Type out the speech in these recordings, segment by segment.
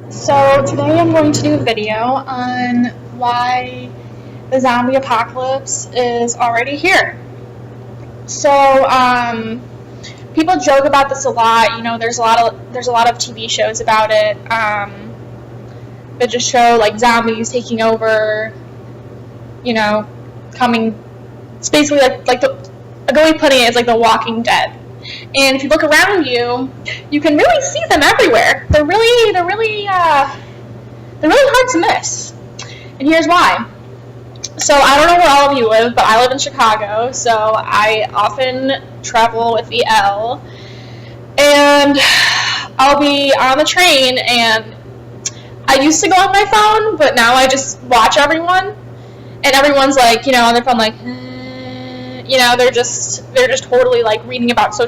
So today I'm going to do a video on why the zombie apocalypse is already here. So people joke about this a lot. You know, there's a lot of TV shows about it that just show like zombies taking over. You know, coming. It's basically a good way of putting it is like The Walking Dead. And if you look around you, you can really see them everywhere. They're really hard to miss. And here's why. So I don't know where all of you live, but I live in Chicago, so I often travel with the L. And I'll be on the train, and I used to go on my phone, but now I just watch everyone. And everyone's like, you know, on their phone like, you know, they're just totally like reading about Kim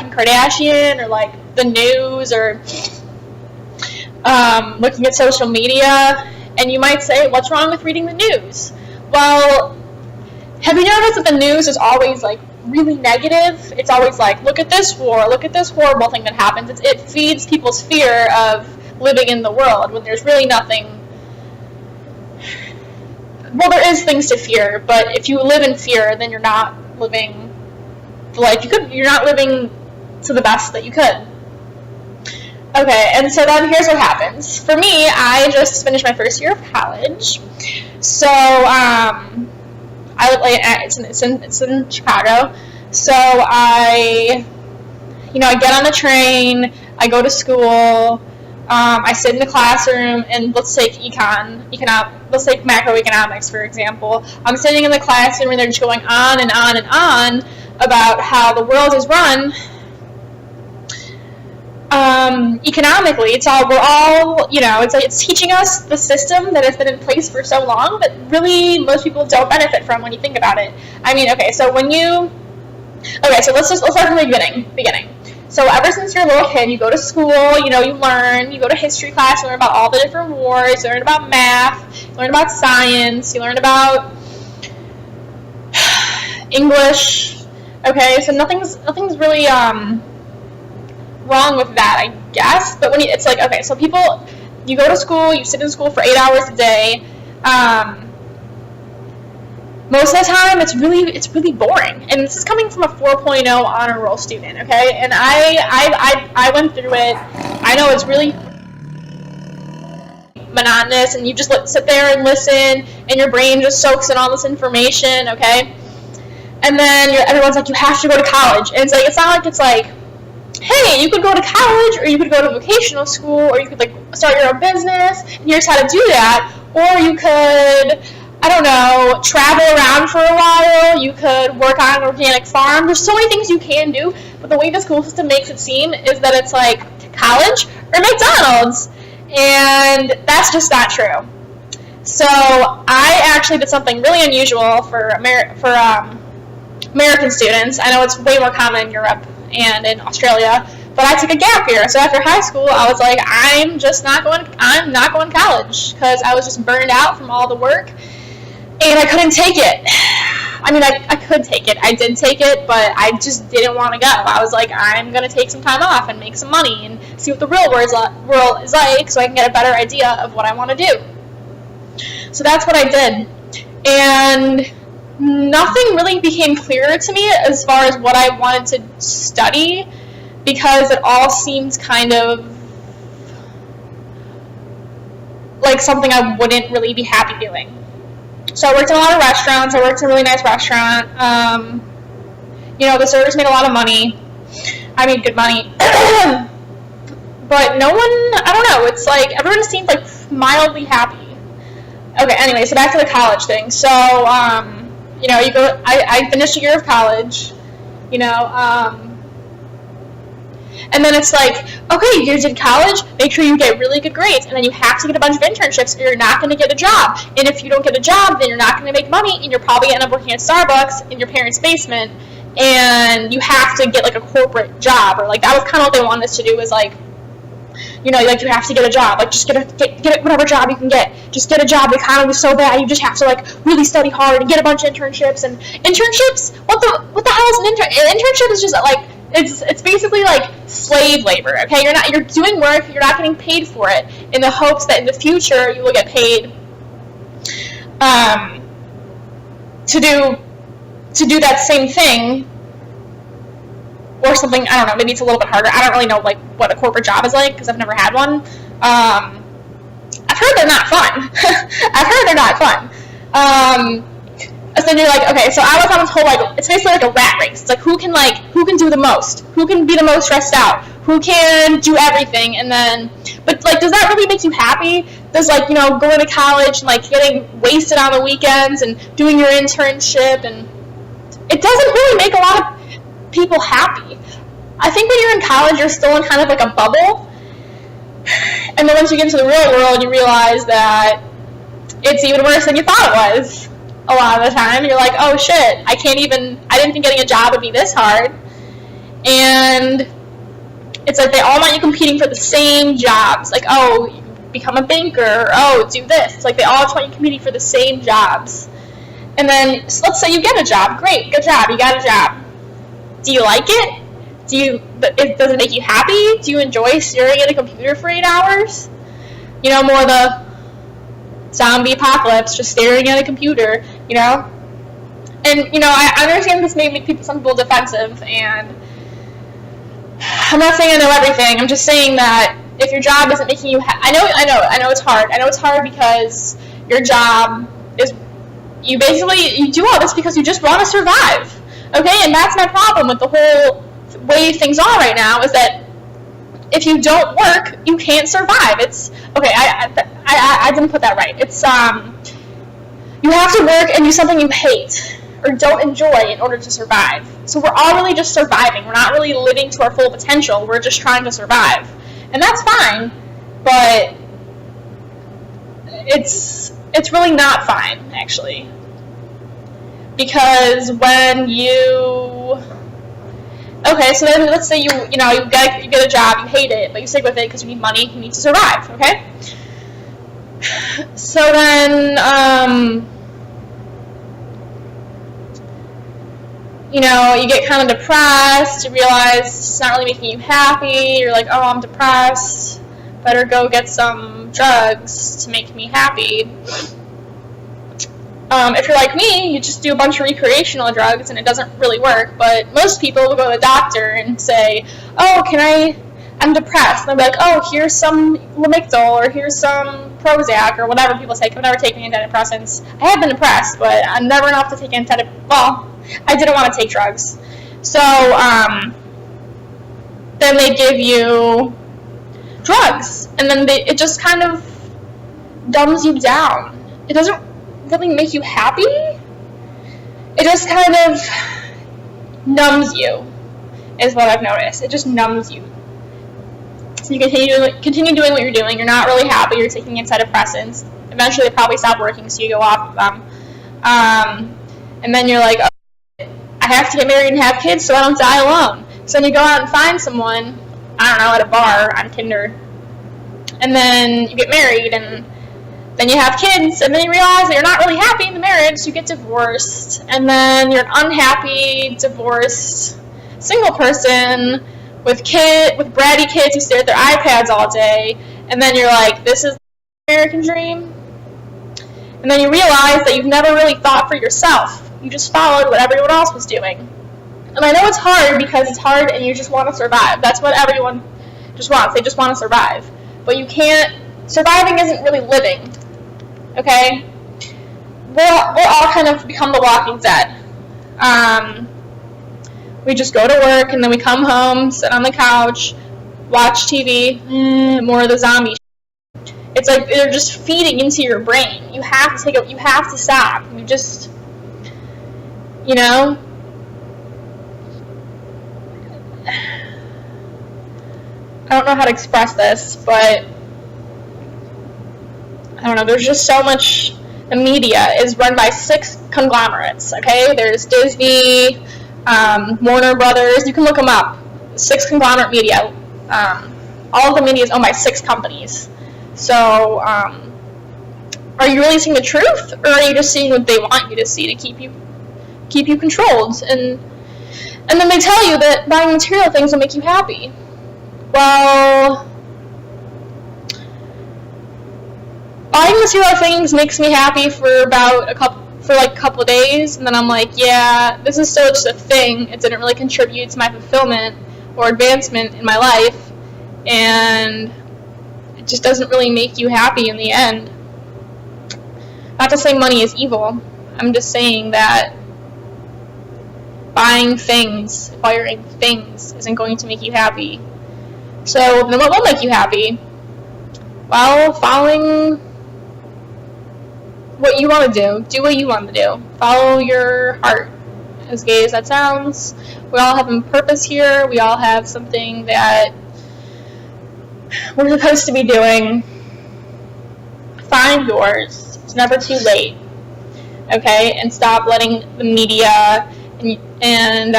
Kardashian or like the news or looking at social media. And you might say, what's wrong with reading the news? Well, have you noticed that the news is always like really negative? It's always like, look at this war, look at this horrible thing that happens. It feeds people's fear of living in the world when there's really nothing. Well, there is things to fear, but if you live in fear, then you're not living the life you could. You're not living to the best that you could. Okay, and so then here's what happens. For me, I just finished my first year of college. So it's in Chicago. So I get on the train. I go to school. I sit in the classroom, and let's take let's take macroeconomics, for example. I'm sitting in the classroom, and they're just going on and on and on about how the world is run economically. It's teaching us the system that has been in place for so long that really most people don't benefit from when you think about it. I mean, so let's start from the beginning. So ever since you're a little kid, you go to school, you go to history class, you learn about all the different wars, you learn about math, you learn about science, you learn about English. Okay, so nothing's really wrong with that, I guess. But you go to school, you sit in school for 8 hours a day. Most of the time, it's really boring, and this is coming from a 4.0 honor roll student, okay? And I went through it. I know it's really monotonous, and you just sit there and listen, and your brain just soaks in all this information, okay? And then everyone's like, you have to go to college, and it's not like it's like, hey, you could go to college, or you could go to vocational school, or you could start your own business, and here's how to do that, or you could, I don't know, travel around for a while, you could work on an organic farm. There's so many things you can do, but the way the school system makes it seem is that it's like college or McDonald's, and that's just not true. So I actually did something really unusual for American students. I know it's way more common in Europe and in Australia, but I took a gap year. So after high school, I was like, I'm not going to college, because I was just burned out from all the work. And I couldn't take it. I mean, I could take it. I did take it, but I just didn't want to go. I was like, I'm going to take some time off and make some money and see what the real world is like, so I can get a better idea of what I want to do. So that's what I did. And nothing really became clearer to me as far as what I wanted to study, because it all seems kind of like something I wouldn't really be happy doing. So I worked in a lot of restaurants. I worked in a really nice restaurant. The servers made a lot of money. I made good money. But no one, I don't know, it's like everyone seemed like mildly happy. Okay, anyway, so back to the college thing. So, I finished a year of college, and then it's like, okay, you did college, make sure you get really good grades, and then you have to get a bunch of internships or you're not going to get a job. And if you don't get a job, then you're not going to make money, and you're probably going to end up working at Starbucks in your parents' basement, and you have to get like a corporate job, or like that was kind of what they wanted us to do, was like, you have to get a job, like just get whatever job you can get, just get a job. The economy is so bad, you just have to like really study hard and get a bunch of internships. And internships, what the hell is an intern? An internship is just like It's basically like slave labor, okay? You're doing work, you're not getting paid for it, in the hopes that in the future you will get paid to do that same thing, or something. I don't know, maybe it's a little bit harder. I don't really know like what a corporate job is like, because I've never had one. I've heard they're not fun. I've heard they're not fun. So then you're like, okay, so I was on this whole, like, it's basically like a rat race. It's like, who can do the most? Who can be the most stressed out? Who can do everything? And then, but, like, does that really make you happy? Does, like, you know, going to college and, like, getting wasted on the weekends and doing your internship, and it doesn't really make a lot of people happy. I think when you're in college, you're still in kind of like a bubble. And then once you get into the real world, you realize that it's even worse than you thought it was. A lot of the time, you're like, oh shit, I didn't think getting a job would be this hard. And it's like they all want you competing for the same jobs. Like, oh, you become a banker, or oh, do this. It's like they all just want you competing for the same jobs. And then, so let's say you get a job. Great, good job, you got a job. Do you like it? Does it make you happy? Do you enjoy staring at a computer for 8 hours? You know, more the zombie apocalypse, just staring at a computer, you know? And, you know, I understand this may make some people defensive, and I'm not saying I know everything. I'm just saying that if your job isn't making you I know it's hard. I know it's hard because your job is, you do all this because you just want to survive, okay? And that's my problem with the whole way things are right now, is that if you don't work, you can't survive. It's, okay, I didn't put that right. It's, you have to work and do something you hate or don't enjoy in order to survive. So we're all really just surviving. We're not really living to our full potential. We're just trying to survive. And that's fine, but it's really not fine, actually. Because when you... Okay, so then let's say you get a job, you hate it, but you stick with it because you need money, you need to survive, okay? So then, you know, you get kind of depressed, you realize it's not really making you happy, you're like, oh, I'm depressed, better go get some drugs to make me happy. If you're like me, you just do a bunch of recreational drugs and it doesn't really work, but most people will go to the doctor and say, oh, I'm depressed. And they'll be like, oh, here's some Lamictal, or here's some Prozac, or whatever people take. I've never taken antidepressants. I have been depressed, but I'm never enough to take well, I didn't want to take drugs. So, then they give you drugs, and then it just kind of dumbs you down. It doesn't really make you happy. It just kind of numbs you, is what I've noticed. It just numbs you. So you continue doing what you're doing. You're not really happy. You're taking antidepressants. Eventually, they probably stop working, so you go off of them. And then you're like, oh, I have to get married and have kids so I don't die alone. So then you go out and find someone, I don't know, at a bar on Tinder. And then you get married, and then you have kids, and then you realize that you're not really happy in the marriage, so you get divorced. And then you're an unhappy, divorced, single person with bratty kids who stare at their iPads all day. And then you're like, this is the American dream? And then you realize that you've never really thought for yourself. You just followed what everyone else was doing. And I know it's hard because it's hard and you just want to survive. That's what everyone just wants. They just want to survive. But you can't, surviving isn't really living. Okay? We'll all kind of become the Walking Dead. We just go to work and then we come home, sit on the couch, watch TV, more of the zombie shit. It's like they're just feeding into your brain. You have to stop. You just, you know? I don't know how to express this, but I don't know, there's just so much. The media is run by 6 conglomerates, okay? There's Disney, Warner Brothers, you can look them up. 6 conglomerate media. All of the media is owned by 6 companies. So, are you really seeing the truth, or are you just seeing what they want you to see to keep you controlled? And And then they tell you that buying material things will make you happy. Well, buying material things makes me happy for about a couple of days, and then I'm like, yeah, this is still just a thing. It didn't really contribute to my fulfillment or advancement in my life, and it just doesn't really make you happy in the end. Not to say money is evil. I'm just saying that buying things, acquiring things, isn't going to make you happy. So then what will make you happy? Well, following what you want to do. Do what you want to do. Follow your heart. As gay as that sounds, we all have a purpose here. We all have something that we're supposed to be doing. Find yours. It's never too late. Okay? And stop letting the media and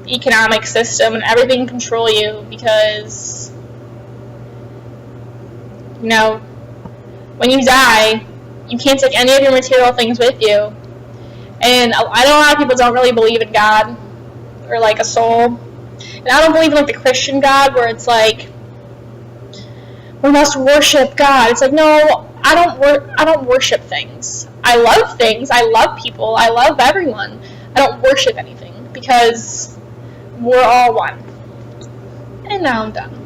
economic system and everything control you, because, you know, when you die, you can't take any of your material things with you. And I know a lot of people don't really believe in God or like a soul. And I don't believe in like the Christian God where it's like, we must worship God. It's like, no, I don't worship things. I love things. I love people. I love everyone. I don't worship anything because we're all one. And now I'm done.